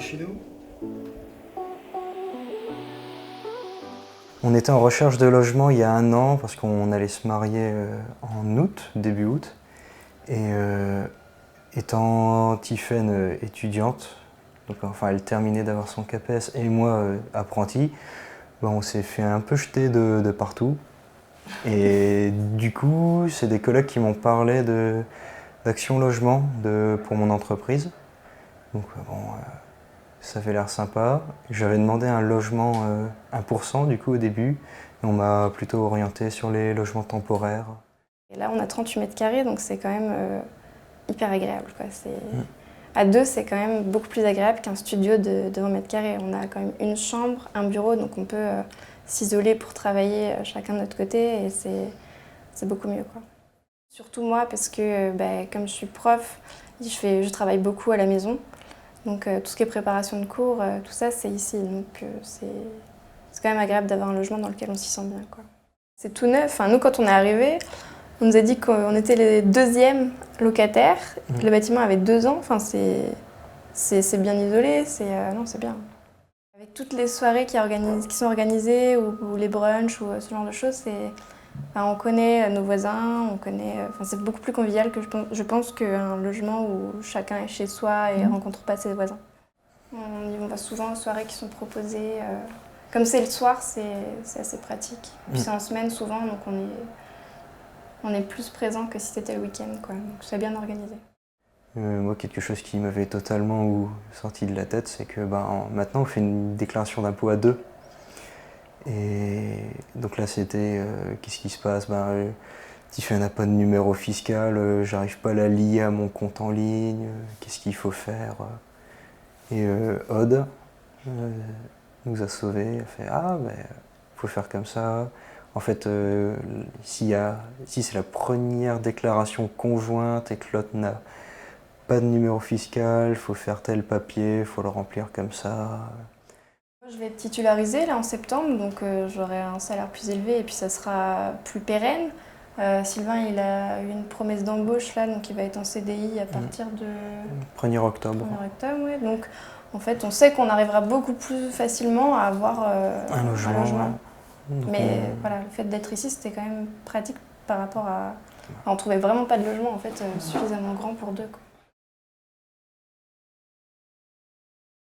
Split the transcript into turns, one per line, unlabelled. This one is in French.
chez nous.
On était en recherche de logement il y a 1 an parce qu'on allait se marier en août, début août. Et étant Tiffaine étudiante, donc enfin elle terminait d'avoir son CAPES et moi apprenti, ben, on s'est fait un peu jeter de partout. Et du coup, c'est des collègues qui m'ont parlé d'Action Logement pour mon entreprise. Donc bon, ça avait l'air sympa. J'avais demandé un logement 1% du coup au début. Et on m'a plutôt orienté sur les logements temporaires.
Et là, on a 38 mètres carrés, donc c'est quand même hyper agréable, quoi. À 2, c'est quand même beaucoup plus agréable qu'un studio de 20 mètres carrés. On a quand même une chambre, un bureau, donc on peut s'isoler pour travailler chacun de notre côté et c'est beaucoup mieux, quoi. Surtout moi, parce que comme je suis prof, je travaille beaucoup à la maison. Donc tout ce qui est préparation de cours, tout ça, c'est ici. Donc c'est quand même agréable d'avoir un logement dans lequel on s'y sent bien, quoi. C'est tout neuf. Enfin, nous, quand on est arrivés, on nous a dit qu'on était les 2e locataires, que le bâtiment avait 2 ans. Enfin, c'est bien isolé, non, c'est bien. Avec toutes les soirées qui sont organisées, ou les brunchs, ou ce genre de choses, on connaît nos voisins, c'est beaucoup plus convivial que je pense qu'un logement où chacun est chez soi et ne rencontre pas ses voisins. On va souvent aux soirées qui sont proposées. Comme c'est le soir, c'est assez pratique. Puis c'est en semaine souvent, donc on est plus présent que si c'était le week-end, quoi. Donc c'est bien organisé.
Moi, quelque chose qui m'avait totalement sorti de la tête, c'est que maintenant on fait une déclaration d'impôt à 2. Et donc là, c'était qu'est-ce qui se passe? Tiffany n'a pas de numéro fiscal, j'arrive pas à la lier à mon compte en ligne, qu'est-ce qu'il faut faire? Et Aude nous a sauvés, elle a fait faut faire comme ça. En fait, si c'est la première déclaration conjointe et que l'autre n'a pas de numéro fiscal, il faut faire tel papier, il faut le remplir comme ça.
Je vais être titularisée là en septembre, donc j'aurai un salaire plus élevé et puis ça sera plus pérenne. Sylvain, il a eu une promesse d'embauche là, donc il va être en CDI à partir de
1er octobre.
1er octobre, ouais. Donc en fait, on sait qu'on arrivera beaucoup plus facilement à avoir
un logement.
Mais voilà, le fait d'être ici, c'était quand même pratique par rapport à... on trouvait vraiment pas de logement en fait suffisamment grand pour 2, quoi.